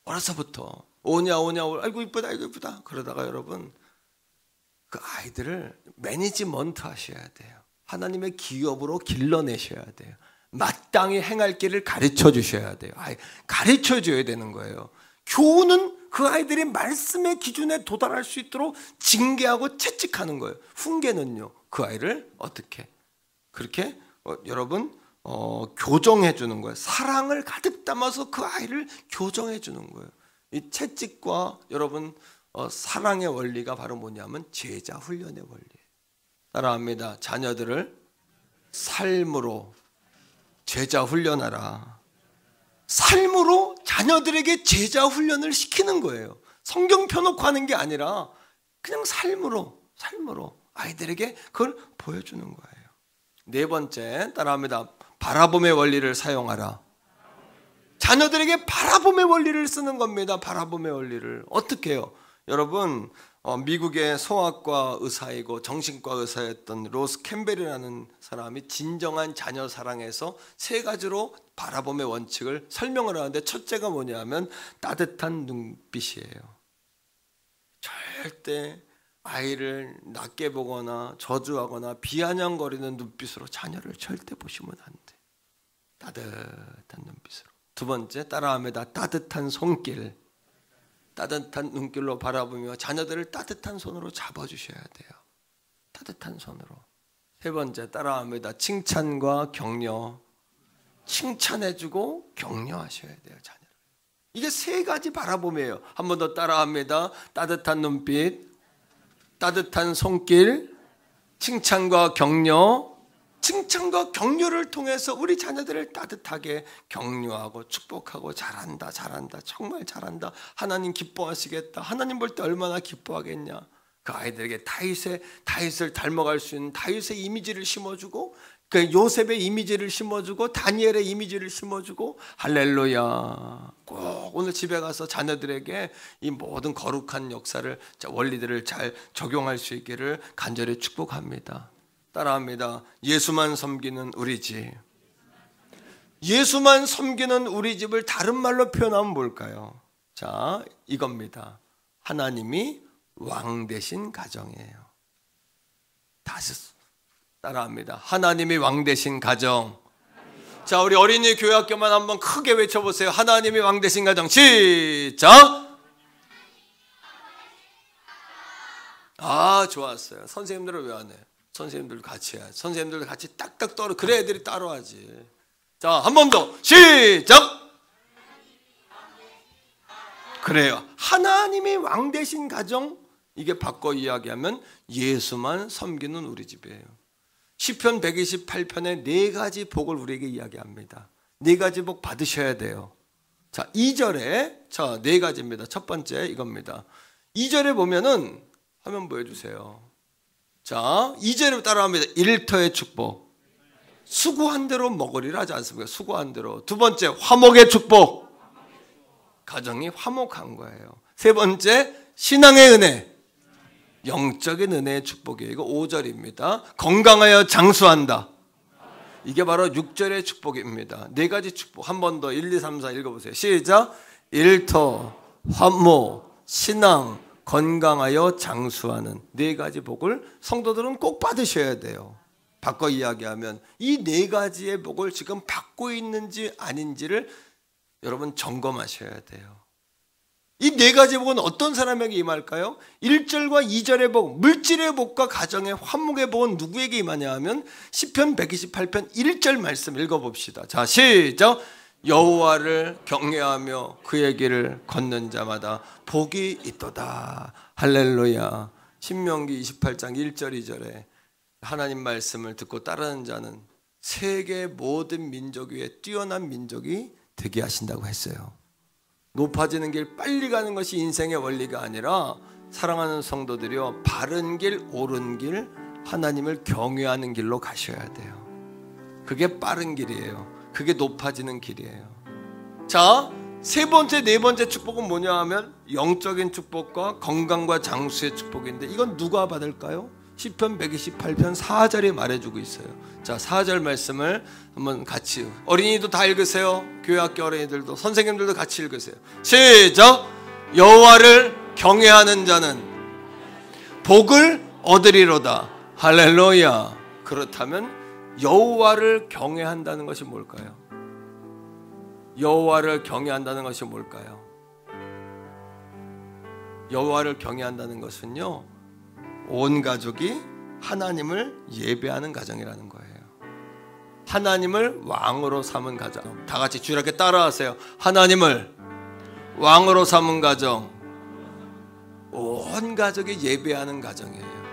[SPEAKER 1] 어려서부터 오냐 아이고 이쁘다 그러다가 여러분 그 아이들을 매니지먼트 하셔야 돼요. 하나님의 기업으로 길러내셔야 돼요. 마땅히 행할 길을 가르쳐 주셔야 돼요. 가르쳐 줘야 되는 거예요. 교훈은 그 아이들이 말씀의 기준에 도달할 수 있도록 징계하고 채찍하는 거예요. 훈계는요, 그 아이를 어떻게 그렇게 여러분 교정해 주는 거예요. 사랑을 가득 담아서 그 아이를 교정해 주는 거예요. 이 채찍과 여러분 사랑의 원리가 바로 뭐냐면 제자 훈련의 원리예요. 따라합니다. 자녀들을 삶으로 제자 훈련하라. 삶으로 자녀들에게 제자 훈련을 시키는 거예요. 성경 펴놓고 하는 게 아니라 그냥 삶으로 아이들에게 그걸 보여주는 거예요. 네 번째, 따라합니다. 바라봄의 원리를 사용하라. 자녀들에게 바라봄의 원리를 쓰는 겁니다. 바라봄의 원리를 어떻게 해요? 여러분, 미국의 소아과 의사이고 정신과 의사였던 로스 캠벨이라는 사람이 진정한 자녀 사랑에서 세 가지로 바라봄의 원칙을 설명을 하는데, 첫째가 뭐냐면 따뜻한 눈빛이에요. 절대 아이를 낮게 보거나 저주하거나 비아냥거리는 눈빛으로 자녀를 절대 보시면 안 돼. 따뜻한 눈빛으로. 두 번째, 따라합니다. 따뜻한 손길. 따뜻한 눈길로 바라보며 자녀들을 따뜻한 손으로 잡아주셔야 돼요. 따뜻한 손으로. 세 번째, 따라합니다. 칭찬과 격려. 칭찬해주고 격려하셔야 돼요, 자녀를. 이게 세 가지 바라봄이에요. 한 번 더 따라합니다. 따뜻한 눈빛, 따뜻한 손길, 칭찬과 격려. 칭찬과 격려를 통해서 우리 자녀들을 따뜻하게 격려하고 축복하고 잘한다, 정말 잘한다, 하나님 기뻐하시겠다, 하나님 볼 때 얼마나 기뻐하겠냐. 그 아이들에게 다윗을 닮아갈 수 있는 다윗의 이미지를 심어주고, 그 요셉의 이미지를 심어주고, 다니엘의 이미지를 심어주고, 할렐루야. 꼭 오늘 집에 가서 자녀들에게 이 모든 거룩한 역사를, 원리들을 잘 적용할 수 있기를 간절히 축복합니다. 따라합니다. 예수만 섬기는 우리 집. 예수만 섬기는 우리 집을 다른 말로 표현하면 뭘까요? 자, 이겁니다. 하나님이 왕 되신 가정이에요. 다시 따라합니다. 하나님이 왕 되신 가정. 자, 우리 어린이 교회학교만 한번 크게 외쳐보세요. 하나님이 왕 되신 가정. 시작. 아, 좋았어요. 선생님들은 왜 안 해요? 선생님들 같이 해야지. 선생님들 같이 딱딱 떨어. 그래 애들이 따라하지. 자, 한 번 더. 시작. 그래요. 하나님이 왕 되신 가정. 이게 바꿔 이야기하면 예수만 섬기는 우리 집이에요. 시편 128편에 네 가지 복을 우리에게 이야기합니다. 네 가지 복 받으셔야 돼요. 자, 2절에 자, 네 가지입니다. 첫 번째 이겁니다. 2절에 보면은 화면 보여주세요. 자, 2절에 따라합니다. 일터의 축복. 수고한 대로 먹으리라 하지 않습니까? 수고한 대로. 두 번째, 화목의 축복. 가정이 화목한 거예요. 세 번째, 신앙의 은혜. 영적인 은혜의 축복이에요. 이거 5절입니다. 건강하여 장수한다. 이게 바로 6절의 축복입니다. 네 가지 축복. 한 번 더 1, 2, 3, 4 읽어보세요. 시작. 일터, 화목, 신앙, 건강하여 장수하는 네 가지 복을 성도들은 꼭 받으셔야 돼요. 바꿔 이야기하면 이 네 가지의 복을 지금 받고 있는지 아닌지를 여러분 점검하셔야 돼요. 이 네 가지 복은 어떤 사람에게 임할까요? 1절과 2절의 복, 물질의 복과 가정의 화목의 복은 누구에게 임하냐 하면 시편 128편 1절 말씀 읽어봅시다. 자, 시작. 여호와를 경외하며 그의 길을 걷는 자마다 복이 있도다. 할렐루야. 신명기 28장 1절 2절에 하나님 말씀을 듣고 따르는 자는 세계 모든 민족 위에 뛰어난 민족이 되게 하신다고 했어요. 높아지는 길, 빨리 가는 것이 인생의 원리가 아니라 사랑하는 성도들이요, 바른 길, 옳은 길, 하나님을 경외하는 길로 가셔야 돼요. 그게 빠른 길이에요. 그게 높아지는 길이에요. 자, 세 번째, 네 번째 축복은 뭐냐 하면 영적인 축복과 건강과 장수의 축복인데 이건 누가 받을까요? 시편 128편 4절에 말해주고 있어요. 자, 4절 말씀을 한번 같이, 어린이도 다 읽으세요. 교회학교 어린이들도, 선생님들도 같이 읽으세요. 시작. 여호와를 경외하는 자는 복을 얻으리로다. 할렐루야. 그렇다면 여호와를 경외한다는 것이 뭘까요? 여호와를 경외한다는 것이 뭘까요? 여호와를 경외한다는 것은요, 온 가족이 하나님을 예배하는 가정이라는 거예요. 하나님을 왕으로 삼은 가정. 다 같이 주일학교 따라하세요. 하나님을 왕으로 삼은 가정. 온 가족이 예배하는 가정이에요.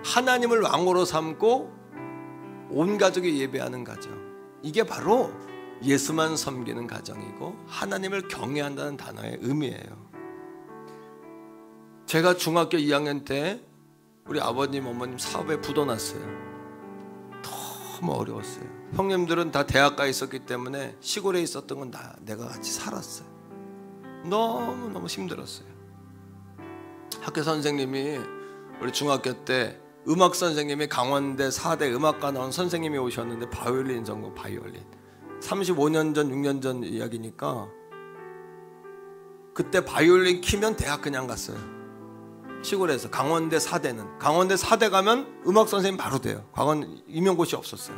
[SPEAKER 1] 하나님을 왕으로 삼고 온 가족이 예배하는 가정. 이게 바로 예수만 섬기는 가정이고 하나님을 경외한다는 단어의 의미예요. 제가 중학교 2학년 때 우리 아버님 어머님 사업에 부도났어요. 너무 어려웠어요. 형님들은 다 대학가에 있었기 때문에 시골에 있었던 건 내가 같이 살았어요. 너무너무 힘들었어요. 학교 선생님이 우리 중학교 때 음악 선생님이 강원대 4대 음악과 나온 선생님이 오셨는데 바이올린 전공, 바이올린 35년 전 6년 전 이야기니까 그때 바이올린 키면 대학 그냥 갔어요. 시골에서 강원대 4대는 강원대 4대 가면 음악 선생님 바로 돼요. 강원 임용고시 없었어요.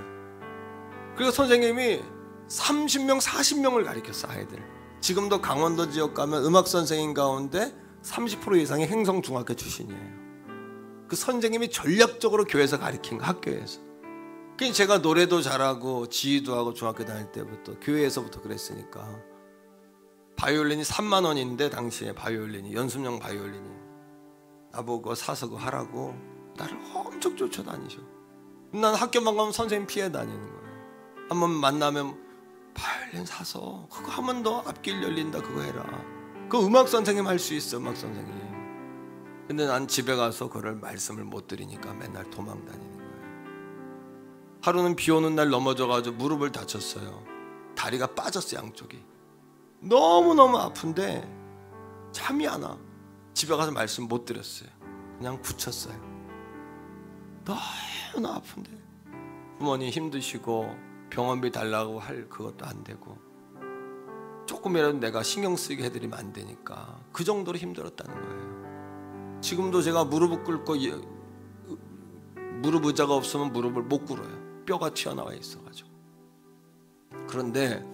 [SPEAKER 1] 그리고 선생님이 30명 40명을 가르쳤어. 아이들. 지금도 강원도 지역 가면 음악 선생님 가운데 30% 이상이 행성중학교 출신이에요. 그 선생님이 전략적으로 교회에서 가르친 거, 학교에서. 그래서 제가 노래도 잘하고 지휘도 하고 중학교 다닐 때부터 교회에서부터 그랬으니까 바이올린이 3만 원인데 당시에 바이올린이 연습용 바이올린이 나보고 사서 그거 하라고 나를 엄청 쫓아다니셔. 난 학교만 가면 선생님 피해 다니는 거예요. 한번 만나면 바이올린 사서 그거 하면 너 앞길 열린다 그거 해라. 그거 음악 선생님 할 수 있어. 음악 선생님. 근데 난 집에 가서 그걸 말씀을 못 드리니까 맨날 도망 다니는 거예요. 하루는 비 오는 날 넘어져가지고 무릎을 다쳤어요. 다리가 빠졌어. 양쪽이. 너무너무 아픈데 잠이 안 와. 집에 가서 말씀 못 드렸어요. 그냥 굳혔어요. 너무 아픈데 부모님 힘드시고 병원비 달라고 할 그것도 안 되고 조금이라도 내가 신경 쓰게 해드리면 안 되니까 그 정도로 힘들었다는 거예요. 지금도 제가 무릎을 꿇고 무릎 의자가 없으면 무릎을 못 꿇어요. 뼈가 튀어나와 있어가지고. 그런데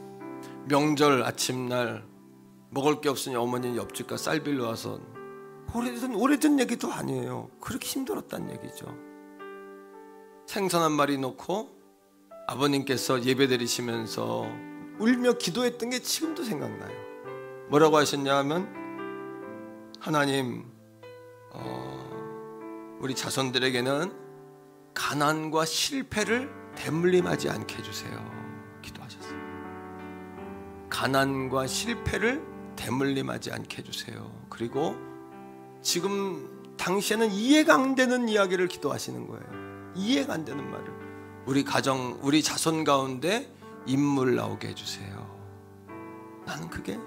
[SPEAKER 1] 명절 아침날 먹을 게 없으니 어머니 옆집가 쌀 빌려 와서 오래된 얘기도 아니에요. 그렇게 힘들었다는 얘기죠. 생선 한 마리 놓고 아버님께서 예배 드리시면서 울며 기도했던 게 지금도 생각나요. 뭐라고 하셨냐 하면 하나님 우리 자손들에게는 가난과 실패를 대물림하지 않게 해주세요. 기도하셨어요. 가난과 실패를 대물림하지 않게 해주세요. 그리고 지금 당시에는 이해가 안 되는 이야기를 기도하시는 거예요. 이해가 안 되는 말을. 우리 가정, 우리 자손 가운데 인물 나오게 해주세요. 나는 그게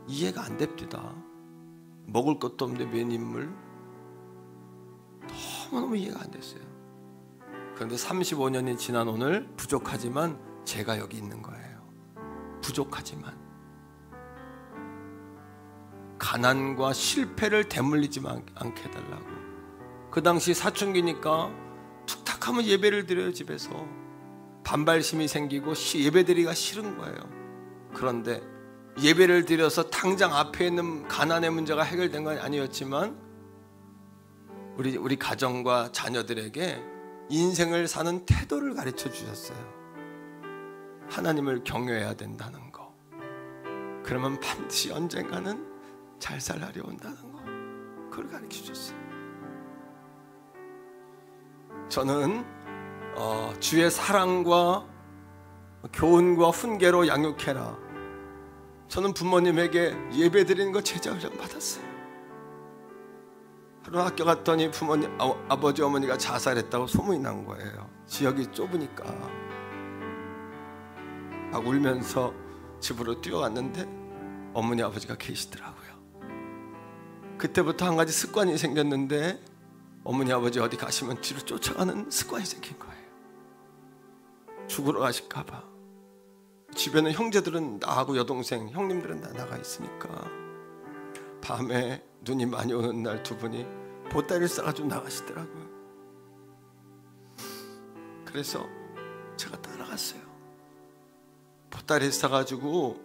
[SPEAKER 1] 이해가 안 됩니다. 먹을 것도 없는데 웬 인물? 너무너무 이해가 안 됐어요. 그런데 35년이 지난 오늘 부족하지만 제가 여기 있는 거예요. 부족하지만 가난과 실패를 대물리지 않게 해달라고. 그 당시 사춘기니까 툭탁하면 예배를 드려요. 집에서 반발심이 생기고 예배드리기가 싫은 거예요. 그런데 예배를 드려서 당장 앞에 있는 가난의 문제가 해결된 건 아니었지만 우리 가정과 자녀들에게 인생을 사는 태도를 가르쳐 주셨어요. 하나님을 경외해야 된다는 거. 그러면 반드시 언젠가는 잘 살 날이 온다는 거. 그걸 가르쳐 주셨어요. 저는 주의 사랑과 교훈과 훈계로 양육해라. 저는 부모님에게 예배 드리는 거 제자훈련 받았어요. 하루 학교 갔더니 부모님, 아버지 어머니가 자살했다고 소문이 난 거예요. 지역이 좁으니까. 막 울면서 집으로 뛰어갔는데 어머니 아버지가 계시더라고요. 그때부터 한 가지 습관이 생겼는데 어머니 아버지 어디 가시면 뒤로 쫓아가는 습관이 생긴 거예요. 죽으러 가실까 봐. 집에는 형제들은 나하고 여동생, 형님들은 다 나가 있으니까 밤에 눈이 많이 오는 날 두 분이 보따리를 싸가지고 나가시더라고요. 그래서 제가 따라갔어요. 보따리 싸가지고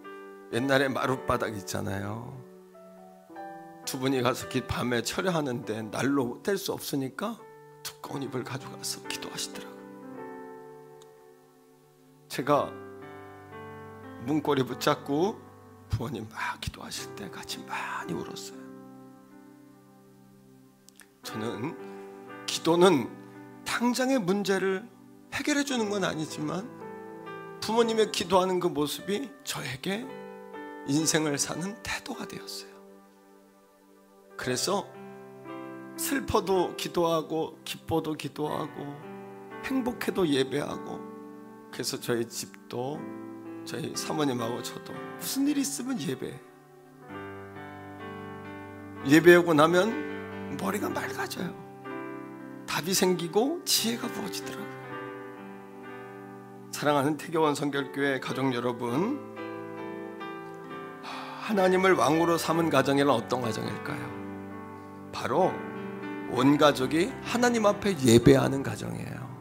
[SPEAKER 1] 옛날에 마룻바닥 있잖아요. 두 분이 가서 밤에 철야하는데 날로 뗄 수 없으니까 두꺼운 이불 가져가서 기도하시더라고요. 제가 문고리 붙잡고 부모님 막 기도하실 때 같이 많이 울었어요. 저는 기도는 당장의 문제를 해결해 주는 건 아니지만 부모님의 기도하는 그 모습이 저에게 인생을 사는 태도가 되었어요. 그래서 슬퍼도 기도하고 기뻐도 기도하고 행복해도 예배하고, 그래서 저희 집도 저희 사모님하고 저도 무슨 일이 있으면 예배하고 나면 머리가 맑아져요. 답이 생기고 지혜가 부어지더라고요. 사랑하는 태교원 성결교회 가족 여러분, 하나님을 왕으로 삼은 가정이란 어떤 가정일까요? 바로 온 가족이 하나님 앞에 예배하는 가정이에요.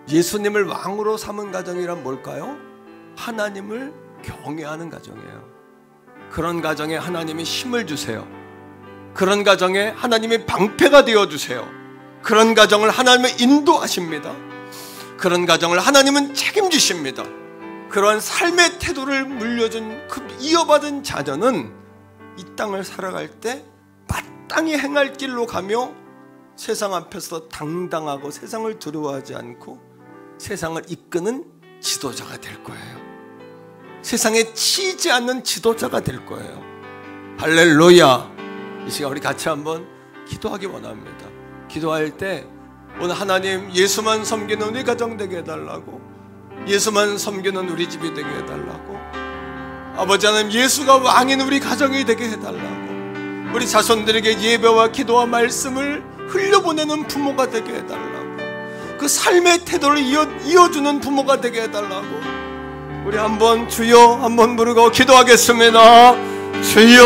[SPEAKER 1] 예수님을 왕으로 삼은 가정이란 뭘까요? 하나님을 경외하는 가정이에요. 그런 가정에 하나님이 힘을 주세요. 그런 가정에 하나님이 방패가 되어주세요. 그런 가정을 하나님은 인도하십니다. 그런 가정을 하나님은 책임지십니다. 그러한 삶의 태도를 물려준, 이어받은 자녀는 이 땅을 살아갈 때 마땅히 행할 길로 가며 세상 앞에서 당당하고 세상을 두려워하지 않고 세상을 이끄는 지도자가 될 거예요. 세상에 치이지 않는 지도자가 될 거예요. 할렐루야. 이 시간 우리 같이 한번 기도하기 원합니다. 기도할 때 오늘 하나님, 예수만 섬기는 우리 가정 되게 해달라고, 예수만 섬기는 우리 집이 되게 해달라고, 아버지 하나님, 예수가 왕인 우리 가정이 되게 해달라고, 우리 자손들에게 예배와 기도와 말씀을 흘려보내는 부모가 되게 해달라고, 그 삶의 태도를 이어주는 부모가 되게 해달라고. 우리 한번 주여 한번 부르고 기도하겠습니다. 주여